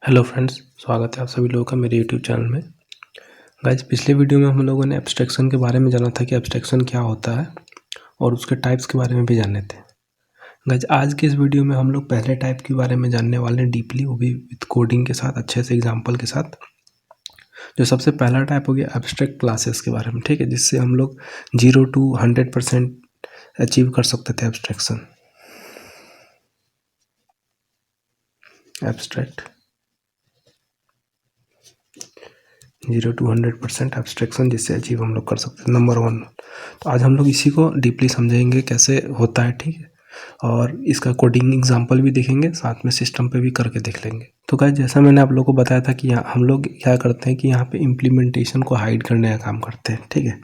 Hello friends, स्वागत है आप सभी लोगों का मेरे यूट्यूब चैनल में। गाइज, पिछले वीडियो में हम लोगों ने एब्स्ट्रैक्शन के बारे में जाना था कि एब्स्ट्रैक्शन क्या होता है और उसके टाइप्स के बारे में भी जाने थे। गाइज, आज के इस वीडियो में हम लोग पहले टाइप के बारे में जानने वाले हैं डीपली, वो भी विद कोडिंग के साथ, अच्छे से एग्जाम्पल के साथ। जो सबसे पहला टाइप हो गया एब्स्ट्रैक्ट क्लासेस के बारे में, ठीक है, जिससे हम लोग 0 to 100% अचीव कर सकते थे एब्स्ट्रैक्शन। एब्स्ट्रैक्ट 0 to 100% एब्स्ट्रैक्शन जिससे अचीव हम लोग कर सकते हैं, नंबर 1। तो आज हम लोग इसी को डीपली समझेंगे कैसे होता है, ठीक है, और इसका कोडिंग एग्जांपल भी देखेंगे, साथ में सिस्टम पे भी करके देख लेंगे। तो गाइस, जैसा मैंने आप लोगों को बताया था कि यहाँ हम लोग क्या करते हैं कि यहाँ पे इम्प्लीमेंटेशन को हाइड करने का काम करते हैं, ठीक है।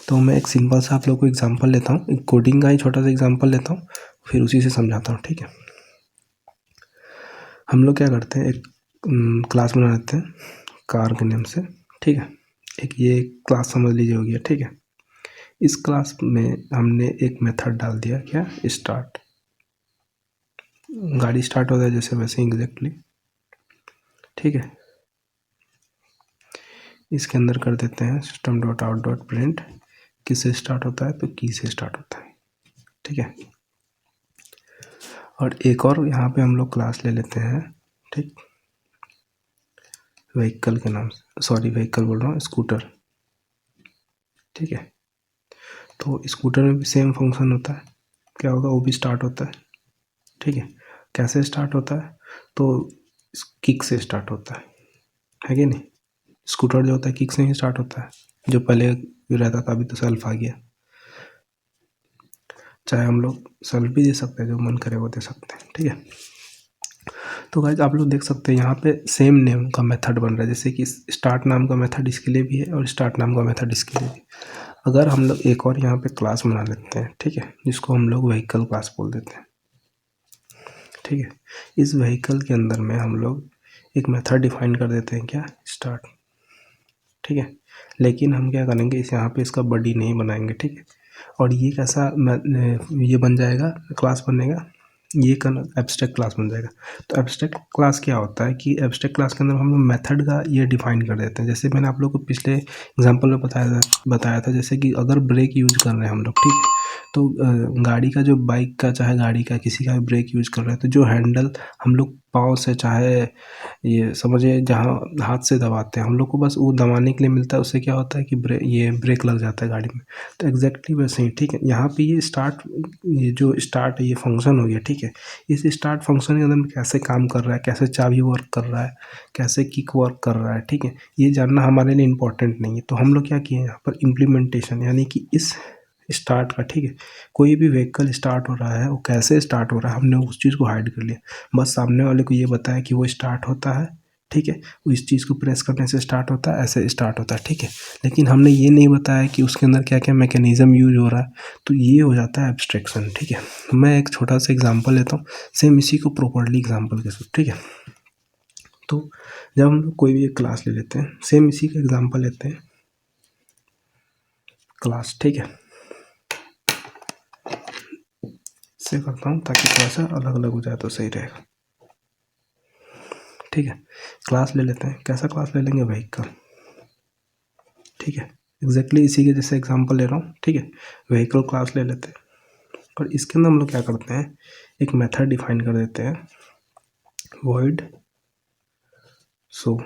तो मैं एक सिंपल सा आप लोग को एग्जाम्पल लेता हूँ, एक कोडिंग का ही छोटा सा एग्जाम्पल लेता हूँ, फिर उसी से समझाता हूँ, ठीक है। हम लोग क्या करते हैं, एक क्लास बना लेते हैं कार के नेम से, ठीक है। एक ये क्लास समझ लीजिए हो गया, ठीक है। इस क्लास में हमने एक मेथड डाल दिया, क्या, स्टार्ट। गाड़ी स्टार्ट होता है जैसे वैसे एग्जैक्टली, ठीक है। इसके अंदर कर देते हैं system dot out dot print, किससे स्टार्ट होता है, तो की से स्टार्ट होता है, ठीक है। और एक और यहाँ पे हम लोग क्लास ले लेते हैं, ठीक, व्हीकल के नाम से, सॉरी व्हीकल बोल रहा हूँ, स्कूटर, ठीक है। तो स्कूटर में भी सेम फंक्शन होता है, क्या होगा, वो भी स्टार्ट होता है, ठीक है। कैसे स्टार्ट होता है, तो किक से स्टार्ट होता है कि नहीं। स्कूटर जो होता है किक से ही स्टार्ट होता है, जो पहले रहता था, अभी तो सेल्फ आ गया। चाहे हम लोग सेल्फ भी दे सकते हैं, जो मन करे वो दे सकते हैं, ठीक है। तो गाइस, आप लोग देख सकते हैं यहाँ पे सेम नेम का मेथड बन रहा है, जैसे कि स्टार्ट नाम का मेथड इसके लिए भी है और स्टार्ट नाम का मेथड इसके लिए भी। अगर हम लोग एक और यहाँ पे क्लास बना लेते हैं, ठीक है, जिसको हम लोग व्हीकल क्लास बोल देते हैं, ठीक है। इस व्हीकल के अंदर में हम लोग एक मेथड डिफाइन कर देते हैं, क्या, स्टार्ट, ठीक है। लेकिन हम क्या करेंगे, इस यहाँ पे इसका बॉडी नहीं बनाएंगे, ठीक है। और ये कैसा ये बन जाएगा, क्लास बनेगा, ये एब्स्ट्रैक्ट क्लास बन जाएगा। तो एब्स्ट्रैक्ट क्लास क्या होता है कि एब्स्ट्रैक्ट क्लास के अंदर हम लोग मेथड का ये डिफाइन कर देते हैं। जैसे मैंने आप लोग को पिछले एग्जांपल में बताया था, जैसे कि अगर ब्रेक यूज कर रहे हैं हम लोग, ठीक है, तो गाड़ी का जो, बाइक का चाहे गाड़ी का किसी का भी ब्रेक यूज कर रहे हैं, तो जो हैंडल हम लोग पाँव से, चाहे ये समझिए जहाँ हाथ से दबाते हैं हम लोग को, बस वो दबाने के लिए मिलता है, उससे क्या होता है कि ये ब्रेक लग जाता है गाड़ी में। तो एग्जैक्टली वैसे ही, ठीक है, यहाँ पे ये स्टार्ट, ये जो स्टार्ट है ये फंक्शन हो गया, ठीक है। इस स्टार्ट फंक्शन के अंदर में कैसे काम कर रहा है, कैसे चाबी वर्क कर रहा है, कैसे किक वर्क कर रहा है, ठीक है, ये जानना हमारे लिए इम्पोर्टेंट नहीं है। तो हम लोग क्या किए यहाँ पर, इम्प्लीमेंटेशन, यानी कि इस स्टार्ट का, ठीक है, कोई भी व्हीकल स्टार्ट हो रहा है वो कैसे स्टार्ट हो रहा है, हमने उस चीज़ को हाइड कर लिया। बस सामने वाले को ये बताया कि वो स्टार्ट होता है, ठीक है, वो इस चीज़ को प्रेस करने से स्टार्ट होता है, ऐसे स्टार्ट होता है, ठीक है। लेकिन हमने ये नहीं बताया कि उसके अंदर क्या क्या मैकेनिज्म यूज हो रहा है, तो ये हो जाता है एब्स्ट्रैक्शन, ठीक है। मैं एक छोटा सा एग्जांपल लेता हूँ, सेम इसी को प्रॉपर्ली एग्जांपल के साथ, ठीक है। तो जब हम लोग कोई भी एक क्लास ले लेते हैं, सेम इसी का एग्जांपल लेते हैं, क्लास, ठीक है, से करता हूँ ताकि थोड़ा सा अलग अलग हो जाए तो सही रहेगा, ठीक है। क्लास ले लेते हैं, कैसा क्लास ले लेंगे, व्हीकल, ठीक है, एग्जैक्टली इसी के जैसे एग्जांपल ले रहा हूँ, ठीक है। व्हीकल क्लास ले लेते हैं और इसके अंदर हम लोग क्या करते हैं, एक मेथड डिफाइन कर देते हैं, वॉइड शो,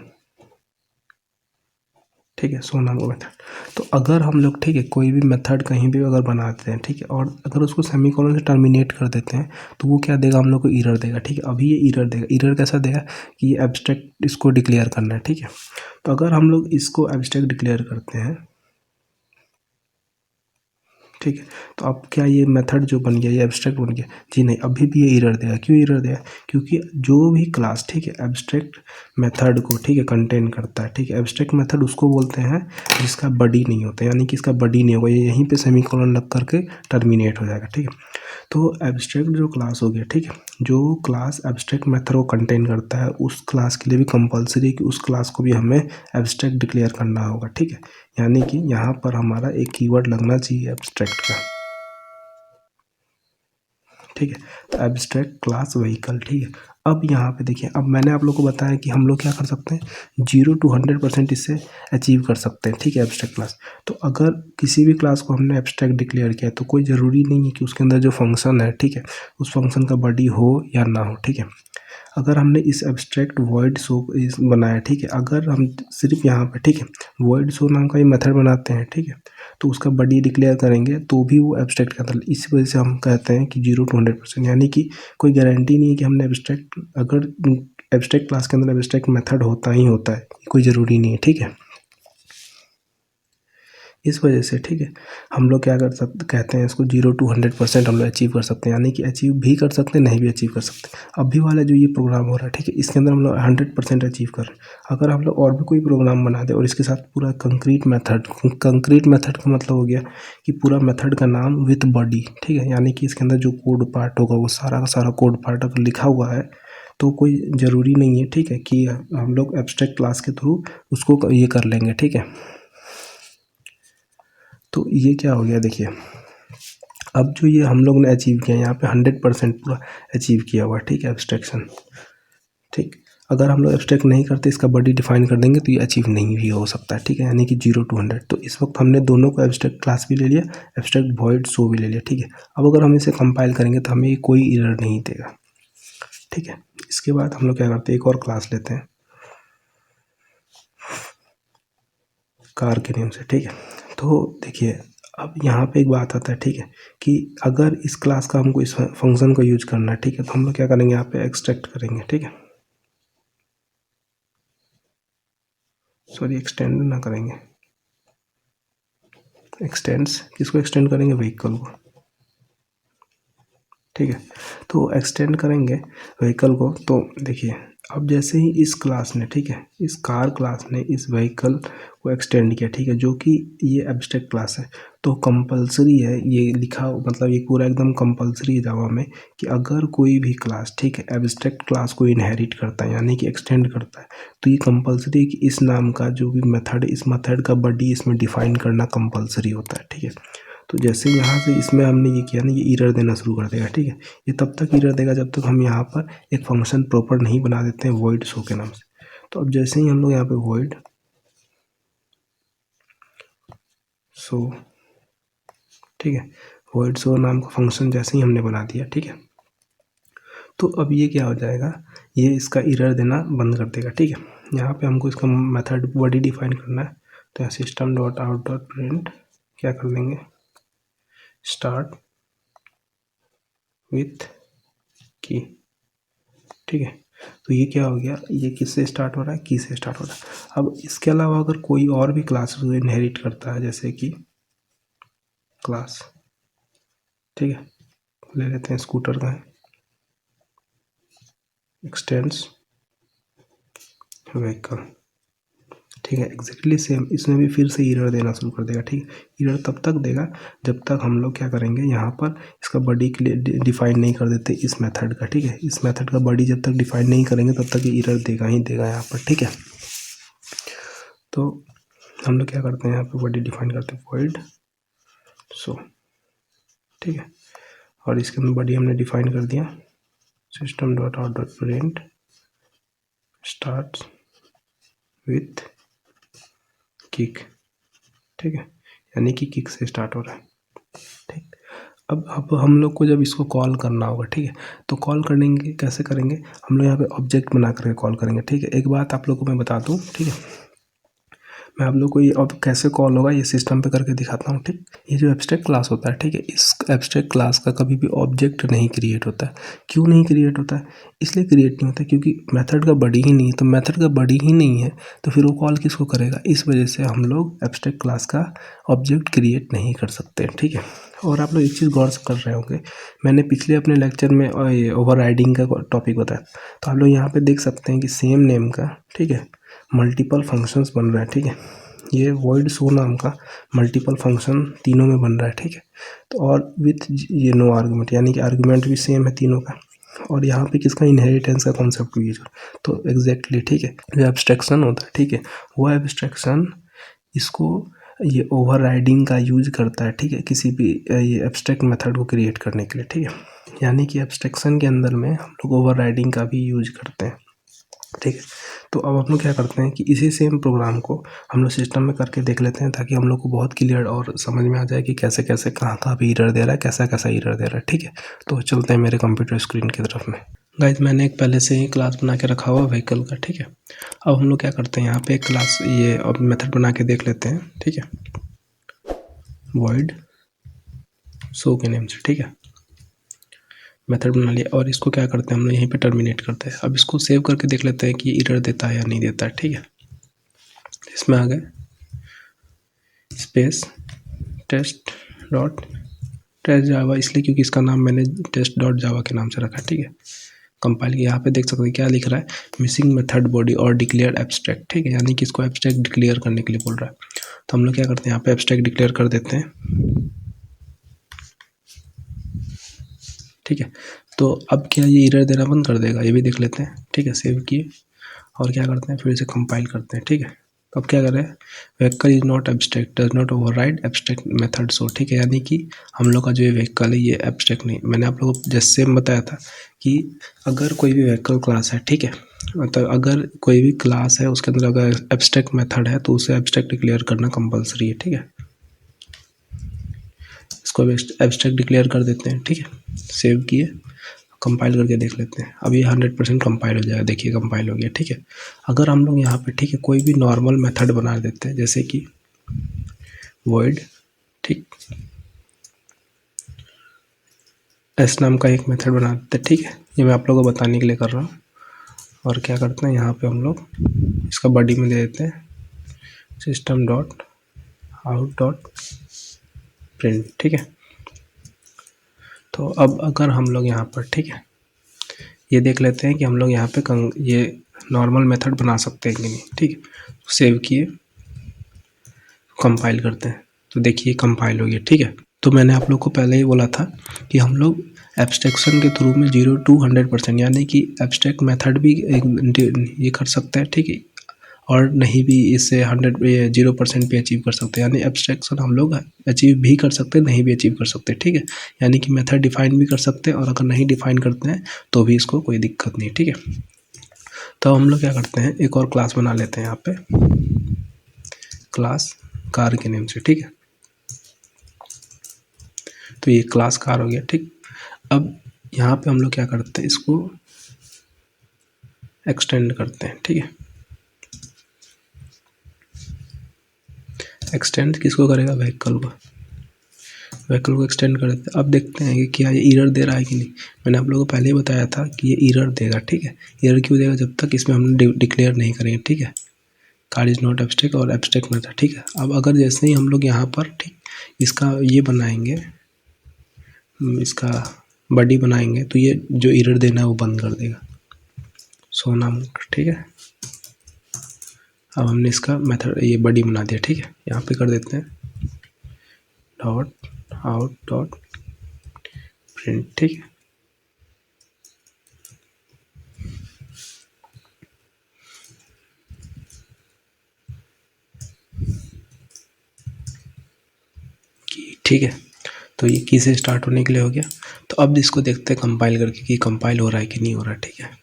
ठीक है, शो नाम का मेथड। तो अगर हम लोग, ठीक है, कोई भी मेथड कहीं भी अगर बनाते हैं, ठीक है, और अगर उसको सेमीकोलन से टर्मिनेट कर देते हैं, तो वो क्या देगा, हम लोग को एरर देगा, ठीक है। अभी ये एरर देगा, एरर कैसा देगा कि ये एब्स्ट्रैक्ट इसको डिक्लेयर करना है, ठीक है। तो अगर हम लोग इसको एब्स्ट्रैक्ट डिक्लेयर करते हैं, ठीक है, तो अब क्या ये मेथड जो बन गया ये एब्स्ट्रैक्ट बन गया, जी नहीं, अभी भी ये एरर देगा। क्यों एरर देगा, क्योंकि जो भी क्लास, ठीक है, एब्स्ट्रैक्ट मेथड को, ठीक है, कंटेन करता है, ठीक है। एब्स्ट्रैक्ट मेथड उसको बोलते हैं जिसका बॉडी नहीं होता, यानी कि इसका बॉडी नहीं होगा, ये यहीं पे सेमीकोलन लग करके टर्मिनेट हो जाएगा, ठीक है। तो एब्स्ट्रैक्ट जो क्लास हो गया, ठीक है, जो क्लास एब्स्ट्रैक्ट मेथड को कंटेन करता है, उस क्लास के लिए भी कंपलसरी कि उस क्लास को भी हमें एब्स्ट्रैक्ट डिक्लेयर करना होगा, ठीक है। यानी कि यहाँ पर हमारा एक कीवर्ड लगना चाहिए एब्स्ट्रैक्ट का, ठीक है। तो एब्स्ट्रैक्ट क्लास व्हीकल, ठीक है। अब यहाँ पे देखिए, अब मैंने आप लोग को बताया कि हम लोग क्या कर सकते हैं, 0 to 100% इससे अचीव कर सकते हैं, ठीक है, एब्स्ट्रैक्ट क्लास। तो अगर किसी भी क्लास को हमने एब्स्ट्रैक्ट डिक्लेयर किया तो कोई ज़रूरी नहीं है कि उसके अंदर जो फंक्शन है, ठीक है, उस फंक्शन का बॉडी हो या ना हो, ठीक है। अगर हमने इस एब्स्ट्रैक्ट वॉइड शो इस बनाया, ठीक है, अगर हम सिर्फ यहाँ पे, ठीक है, वॉइड शो नाम का ये मेथड बनाते हैं, ठीक है, तो उसका बॉडी डिक्लेयर करेंगे तो भी वो एब्स्ट्रैक्ट का था। इसी वजह से हम कहते हैं कि 0 to 100%, यानी कि कोई गारंटी नहीं है कि हमने एब्स्ट्रैक्ट, अगर एब्स्ट्रैक्ट क्लास के अंदर एब्स्ट्रैक्ट मेथड होता ही होता है, कोई ज़रूरी नहीं है, ठीक है। इस वजह से, ठीक है, हम लोग क्या कर सकते, कहते हैं इसको 0 to 100% हम लोग अचीव कर सकते हैं, यानी कि अचीव भी कर सकते हैं, नहीं भी अचीव कर सकते। अभी वाला जो ये प्रोग्राम हो रहा है, ठीक है, इसके अंदर हम लोग 100% अचीव कर रहे हैं। अगर हम लोग और भी कोई प्रोग्राम बना दें और इसके साथ पूरा कंक्रीट मेथड का मतलब हो गया कि पूरा मेथड का नाम विथ बॉडी, ठीक है, यानी कि इसके अंदर जो कोड पार्ट होगा वो सारा का सारा कोड पार्ट अगर लिखा हुआ है तो कोई ज़रूरी नहीं है, ठीक है, कि हम लोग एब्स्ट्रैक्ट क्लास के थ्रू उसको ये कर लेंगे, ठीक है। तो ये क्या हो गया, देखिए, अब जो ये हम लोग ने अचीव किया यहाँ पे 100% पूरा अचीव किया हुआ, ठीक है, एब्स्ट्रैक्शन, ठीक। अगर हम लोग एब्स्ट्रैक्ट नहीं करते, इसका बॉडी डिफाइन कर देंगे तो ये अचीव नहीं भी हो सकता है, ठीक है, यानी कि 0 to 100। तो इस वक्त हमने दोनों को एब्स्ट्रैक्ट क्लास भी ले लिया, एब्स्ट्रैक्ट वॉइड शो भी ले लिया, ठीक है। अब अगर हम इसे कंपाइल करेंगे तो हमें कोई एरर नहीं देगा, ठीक है। इसके बाद हम लोग क्या करते हैं, एक और क्लास लेते हैं कार के नेम से, ठीक है। तो देखिए, अब यहाँ पे एक बात आता है, ठीक है, कि अगर इस क्लास का हमको इस फंक्शन को यूज करना है, ठीक है, तो हम लोग क्या करेंगे, यहाँ पे एक्सट्रैक्ट करेंगे, ठीक है, सॉरी एक्सटेंड ना करेंगे, एक्सटेंड्स, किसको एक्सटेंड करेंगे, व्हीकल को, ठीक है। तो एक्सटेंड करेंगे व्हीकल को, तो देखिए, अब जैसे ही इस क्लास ने, ठीक है, इस कार क्लास ने इस व्हीकल को एक्सटेंड किया, ठीक है, जो कि ये एब्स्ट्रैक्ट क्लास है, तो कंपलसरी है ये लिखा, मतलब ये पूरा एकदम कंपलसरी है जावा में कि अगर कोई भी क्लास, ठीक है, एब्स्ट्रैक्ट क्लास को इनहेरिट करता है, यानी कि एक्सटेंड करता है, तो ये कंपलसरी है कि इस नाम का जो भी मेथड, इस मेथड का बॉडी इसमें डिफाइन करना कंपलसरी होता है, ठीक है। तो जैसे यहाँ से इसमें हमने ये किया ना, ये एरर देना शुरू कर देगा, ठीक है। ये तब तक एरर देगा जब तक हम यहाँ पर एक फंक्शन प्रॉपर नहीं बना देते हैं वॉइड शो के नाम से। तो अब जैसे ही हम लोग यहाँ पे वॉइड शो, ठीक है, वॉइड शो नाम का फंक्शन जैसे ही हमने बना दिया, ठीक है, तो अब ये क्या हो जाएगा, ये इसका एरर देना बंद कर देगा, ठीक है। यहाँ पे हमको इसका मेथड बॉडी डिफाइन करना है, तो यहाँ system dot out dot print क्या कर देंगे, स्टार्ट विथ की, ठीक है। तो ये क्या हो गया, ये किससे स्टार्ट हो रहा है, की से स्टार्ट हो रहा है। अब इसके अलावा अगर कोई और भी क्लास इनहेरिट करता है, जैसे कि क्लास, ठीक है, ले लेते हैं स्कूटर का है, एक्सटेंड्स व्हीकल, ठीक है, एग्जैक्टली सेम, इसमें भी फिर से एरर देना शुरू कर देगा, ठीक है। एरर तब तक देगा जब तक हम लोग क्या करेंगे, यहाँ पर इसका बॉडी डिफाइन नहीं कर देते इस मेथड का, ठीक है। इस मेथड का बॉडी जब तक डिफाइन नहीं करेंगे तब तक ये एरर देगा ही देगा यहाँ पर, ठीक है। तो हम लोग क्या करते हैं, यहाँ पे बॉडी डिफाइन करते हैं वॉइड शो, ठीक है, और इसके अंदर बॉडी हमने डिफाइन कर दिया system dot out dot print start with kick, ठीक है, यानी कि किक से स्टार्ट हो रहा है, ठीक। अब हम लोग को जब इसको कॉल करना होगा, ठीक है, तो कॉल करेंगे कैसे करेंगे, हम लोग यहाँ पे ऑब्जेक्ट बना करके कॉल करेंगे, ठीक है। एक बात आप लोग को मैं बता दूँ, ठीक है, मैं आप लोग को ये अब कैसे कॉल होगा ये सिस्टम पे करके दिखाता हूँ, ठीक। ये जो एब्स्ट्रैक्ट क्लास होता है, ठीक है, इस एब्स्ट्रैक्ट क्लास का कभी भी ऑब्जेक्ट नहीं क्रिएट होता है। क्यों नहीं क्रिएट होता है, इसलिए क्रिएट नहीं होता क्योंकि मेथड का बॉडी ही नहीं है। तो मेथड का बॉडी ही नहीं है तो फिर वो कॉल किसको करेगा, इस वजह से हम लोग एब्स्ट्रैक्ट क्लास का ऑब्जेक्ट क्रिएट नहीं कर सकते, ठीक है। और आप लोग एक चीज़ गौर से कर रहे होंगे, मैंने पिछले अपने लेक्चर में ओवर राइडिंग का टॉपिक बताया, तो आप लोग यहाँ पे देख सकते हैं कि सेम नेम का, ठीक है, मल्टीपल फंक्शंस बन रहा है, ठीक है। ये वॉइड शो नाम का मल्टीपल फंक्शन तीनों में बन रहा है, ठीक है। तो और विथ ये नो आर्गुमेंट, यानी कि आर्गुमेंट भी सेम है तीनों का। और यहाँ पे किसका इनहेरिटेंस का कॉन्सेप्ट यूज, तो एग्जैक्टली, ठीक है, जो एब्स्ट्रैक्शन होता है, ठीक है, वो एब्स्ट्रैक्शन इसको ये ओवर राइडिंग का यूज करता है, ठीक है, किसी भी ये एब्स्ट्रैक्ट मेथड को क्रिएट करने के लिए, ठीक है। यानी कि एब्स्ट्रैक्शन के अंदर में हम लोग ओवरराइडिंग का भी यूज करते हैं, ठीक है। तो अब हम लोग क्या करते हैं कि इसी सेम प्रोग्राम को हम लोग सिस्टम में करके देख लेते हैं, ताकि हम लोग को बहुत क्लियर और समझ में आ जाए कि कैसे कैसे कहाँ कहाँ पे एरर दे रहा है, कैसा कैसा एरर दे रहा है, ठीक है। तो चलते हैं मेरे कंप्यूटर स्क्रीन की तरफ में। गाइज मैंने एक पहले से ही क्लास बना के रखा हुआ व्हीकल का, ठीक है। अब हम लोग क्या करते हैं, यहाँ पे एक क्लास ये अब मेथड बना के देख लेते हैं, ठीक है। वॉइड शो के नेम से, ठीक है, मेथड बना लिया। और इसको क्या करते हैं हम लोग यहीं पे टर्मिनेट करते हैं। अब इसको सेव करके देख लेते हैं कि एरर देता है या नहीं देता है, ठीक है। इसमें आ गए स्पेस टेस्ट डॉट टेस्ट जावा, इसलिए क्योंकि इसका नाम मैंने टेस्ट डॉट जावा के नाम से रखा है, ठीक है। कंपाइल किया, यहाँ पे देख सकते हैं क्या लिख रहा है, मिसिंग मेथड बॉडी और डिक्लेयर एब्स्ट्रैक्ट, ठीक है, यानी कि इसको एब्स्ट्रैक्ट डिक्लेयर करने के लिए बोल रहा है। तो हम लोग क्या करते हैं, यहाँ पे एब्स्ट्रैक्ट डिक्लेयर कर देते हैं, ठीक है। तो अब क्या ये एरर देना बंद कर देगा, ये भी देख लेते हैं, ठीक है। सेव किए और क्या करते हैं, फिर से कंपाइल करते हैं, ठीक है। अब क्या कर रहे हैं, vehicle is not abstract does not override abstract method show, ठीक है, यानी कि हम लोग का जो ये व्हीकल है ये एब्स्ट्रैक्ट नहीं। मैंने आप लोगों को जैसे बताया था कि अगर कोई भी व्हीकल क्लास है, ठीक है, मतलब अगर कोई भी क्लास है उसके अंदर अगर एब्स्ट्रैक्ट मेथड है तो उसे एब्स्ट्रैक्ट डिक्लेयर करना कंपलसरी है, ठीक है। इसको एब्स्ट्रैक्ट डिक्लेयर कर देते हैं, ठीक है। सेव किए, कंपाइल करके देख लेते हैं। अब ये 100% कंपाइल हो जाएगा, देखिए कंपाइल हो गया, ठीक है। अगर हम लोग यहाँ पे, ठीक है, कोई भी नॉर्मल मेथड बना देते हैं, जैसे कि वॉइड, ठीक, एस नाम का एक मेथड बना देते हैं, ठीक है। ये मैं आप लोगों को बताने के लिए कर रहा हूँ। और क्या करते हैं, यहाँ पे हम लोग इसका बॉडी में दे देते हैं system dot out dot print, ठीक है। तो अब अगर हम लोग यहाँ पर, ठीक है, ये देख लेते हैं कि हम लोग यहाँ पे ये नॉर्मल मेथड बना सकते हैं कि नहीं, ठीक है। सेव किए, कंपाइल करते हैं, तो देखिए कंपाइल हो गया, ठीक है। तो मैंने आप लोग को पहले ही बोला था कि हम लोग एब्स्ट्रैक्शन के थ्रू में 0 to 100%, यानी कि एब्स्ट्रैक्ट मेथड भी ये कर सकते हैं, ठीक है, और नहीं भी इससे 0% पे अचीव कर सकते हैं, यानी एब्स्ट्रैक्शन हम लोग अचीव भी कर सकते हैं, नहीं भी अचीव कर सकते, ठीक है। यानी कि मेथड डिफाइन भी कर सकते हैं, और अगर नहीं डिफाइन करते हैं तो भी इसको कोई दिक्कत नहीं, ठीक है। तो हम लोग क्या करते हैं, एक और क्लास बना लेते हैं यहाँ पे, क्लास कार के नेम से, ठीक है। तो ये क्लास कार हो गया, ठीक। अब यहाँ पे हम लोग क्या करते हैं, इसको एक्सटेंड करते हैं, ठीक है। एक्सटेंड किसको करेगा, व्हीकल को, व्हीकल को एक्सटेंड कर देते हैं। अब देखते हैं कि क्या ये एरर दे रहा है कि नहीं। मैंने आप लोगों को पहले ही बताया था कि ये एरर देगा, ठीक है। एरर क्यों देगा, जब तक इसमें हम डिक्लेयर नहीं करेंगे, ठीक है। कार इज़ नॉट एब्स्ट्रैक्ट और एब्स्ट्रैक्ट मेथड, ठीक है। अब अगर जैसे ही हम लोग यहाँ पर, ठीक, इसका ये बनाएंगे, इसका बॉडी बनाएंगे, तो ये जो एरर देना है वो बंद कर देगा, सो नाम, ठीक है। अब हमने इसका मेथड ये बॉडी बना दिया, ठीक है। यहाँ पे कर देते हैं डॉट आउट डॉट प्रिंट, ठीक है। ठीक है, तो ये की से स्टार्ट होने के लिए हो गया। तो अब इसको देखते हैं कंपाइल करके कि कंपाइल हो रहा है कि नहीं हो रहा है, ठीक है।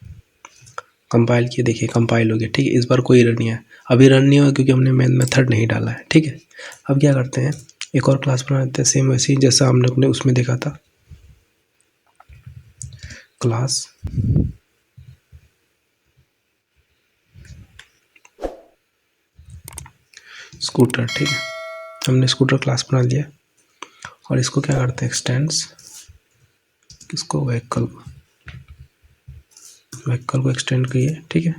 कंपाइल किए, देखिए कंपाइल हो गया, ठीक है। इस बार कोई एरर नहीं है, अभी रन नहीं हुआ क्योंकि हमने मेन मेथड नहीं डाला है, ठीक है। अब क्या करते हैं, एक और क्लास बना देते हैं, सेम वैसे ही जैसा हमने अपने उसमें देखा था, क्लास स्कूटर, ठीक है। हमने स्कूटर क्लास बना लिया और इसको क्या करते हैं, एक्सटेंड्स किसको, व्हीकल को, व्हीकल को एक्सटेंड किए, ठीक है।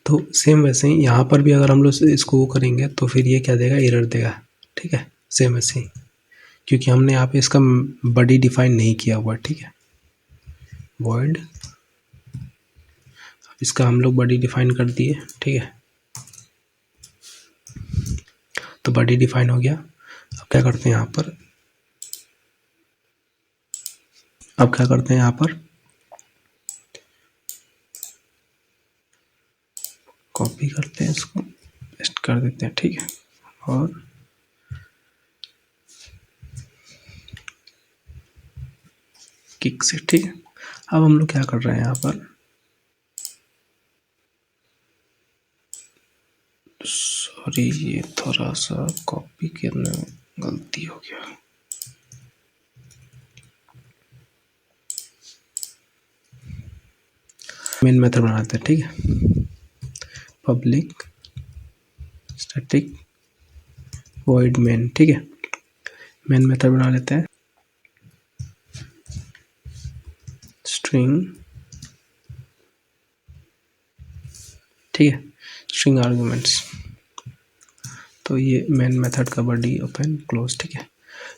तो सेम वैसे ही यहाँ पर भी अगर हम लोग इसको वो करेंगे तो फिर ये क्या देगा, एरर देगा, ठीक है। सेम वैसे ही, क्योंकि हमने यहाँ पे इसका बॉडी डिफाइन नहीं किया हुआ, ठीक है। वॉइड, इसका हम लोग बॉडी डिफाइन कर दिए, ठीक है। तो बॉडी डिफाइन हो गया। अब क्या करते हैं यहाँ पर, अब क्या करते हैं यहाँ पर, कॉपी करते हैं, इसको पेस्ट कर देते हैं, ठीक है। और किक से, ठीक है। अब हम लोग क्या कर रहे हैं यहाँ पर, सॉरी ये थोड़ा सा कॉपी करने में गलती हो गया। मेन मेथड बनाते हैं, ठीक है। पब्लिक स्टैटिक वॉइड मेन, ठीक है। मेन मेथड बना लेते हैं, स्ट्रिंग, ठीक है, स्ट्रिंग आर्गुमेंट्स। तो ये मेन मेथड का बॉडी ओपन क्लोज, ठीक है।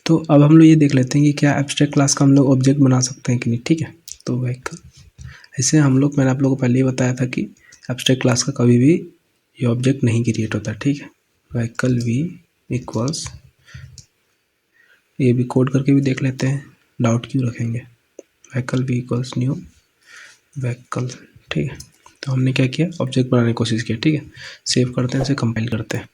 तो अब हम लोग ये देख लेते हैं कि क्या एब्स्ट्रैक्ट क्लास का हम लोग ऑब्जेक्ट बना सकते हैं कि नहीं, ठीक है। तो व्हीकल, ऐसे हम लोग, मैंने आप लोगों को पहले ही बताया था कि एब्स्ट्रैक्ट क्लास का कभी भी ये ऑब्जेक्ट नहीं क्रिएट होता, ठीक है। व्हीकल वी इक्वल्स, ये भी कोड करके भी देख लेते हैं, डाउट क्यों रखेंगे। Vehicle V equals new vehicle, ठीक है। तो हमने क्या किया, ऑब्जेक्ट बनाने की कोशिश की, ठीक है। सेव करते हैं, इसे कंपाइल करते हैं।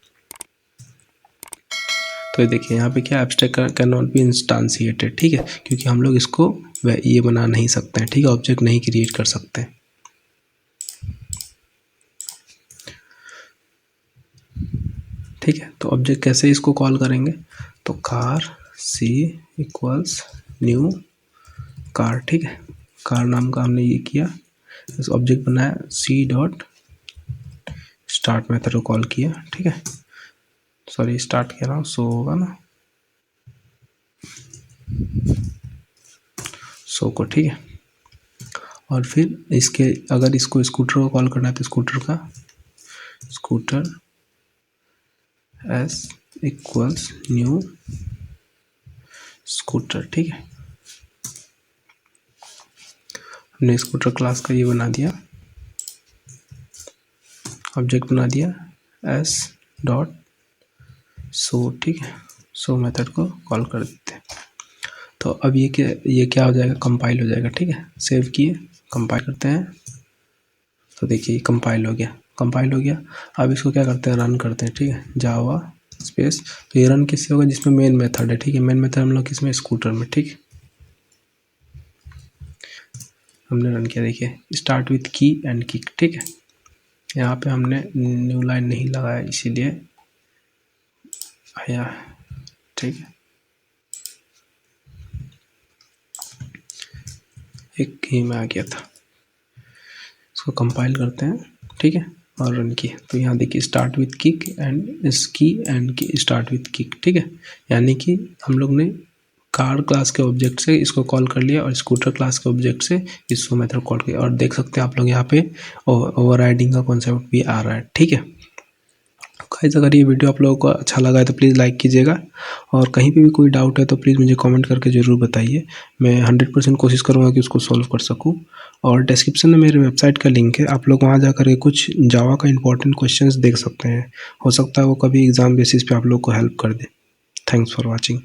तो ये देखिए यहाँ पे क्या, एब्स्ट्रैक्ट कैन नॉट बी इंस्टांसिएटेड, ठीक है, क्योंकि हम लोग इसको ये बना नहीं सकते हैं, ठीक है, ऑब्जेक्ट नहीं क्रिएट कर सकते हैं। ठीक है, तो ऑब्जेक्ट कैसे इसको कॉल करेंगे, तो कार सी इक्वल्स न्यू कार, ठीक है। कार नाम का हमने ये किया, इस ऑब्जेक्ट बनाया, सी डॉट स्टार्ट मेथड को कॉल किया, ठीक है। सॉरी स्टार्ट कह रहा हूँ, सो होगा ना, सो को, ठीक है। और फिर इसके, अगर इसको स्कूटर को कॉल करना है तो स्कूटर का scooter S equals new scooter, ठीक है। हमने स्कूटर क्लास का ये बना दिया, ऑब्जेक्ट बना दिया एस डॉट सो, ठीक है। सो मेथड को कॉल कर देते हैं। तो अब ये क्या हो जाएगा, कंपाइल हो जाएगा, ठीक है। सेव किए, कंपाइल करते हैं, तो देखिए कंपाइल हो गया, कंपाइल हो गया। अब इसको क्या करते हैं, रन करते हैं, ठीक है। जावा स्पेस, तो ये रन किससे होगा, जिसमें मेन मेथड है, ठीक है। मेन मेथड हम लोग किसमें, स्कूटर में, ठीक है। हमने रन किया, देखिए स्टार्ट विथ की एंड किक, ठीक है। यहाँ पे हमने न्यू लाइन नहीं लगाया, इसीलिए आया, ठीक है। एक ही में आ गया था, इसको कंपाइल करते हैं, ठीक है, और रन किए। तो यहाँ देखिए स्टार्ट विथ किक एंड की एंड की स्टार्ट विथ किक, ठीक है। यानी कि हम लोग ने कार क्लास के ऑब्जेक्ट से इसको कॉल कर लिया और स्कूटर क्लास के ऑब्जेक्ट से इस शो मेथड कॉल किया। और देख सकते हैं आप लोग यहाँ पे ओवरराइडिंग का कॉन्सेप्ट भी आ रहा है, ठीक है। गाइस अगर ये वीडियो आप लोगों को अच्छा लगा है तो प्लीज़ लाइक कीजिएगा, और कहीं पे भी कोई डाउट है तो प्लीज़ मुझे कमेंट करके ज़रूर बताइए। मैं 100% कोशिश करूँगा कि उसको सॉल्व कर सकूँ। और डिस्क्रिप्शन में मेरे वेबसाइट का लिंक है, आप लोग वहाँ जा कर के कुछ जावा का इंपॉर्टेंट क्वेश्चंस देख सकते हैं, हो सकता है वो कभी एग्ज़ाम बेसिस पे आप लोग को हेल्प कर दे। Thanks for watching.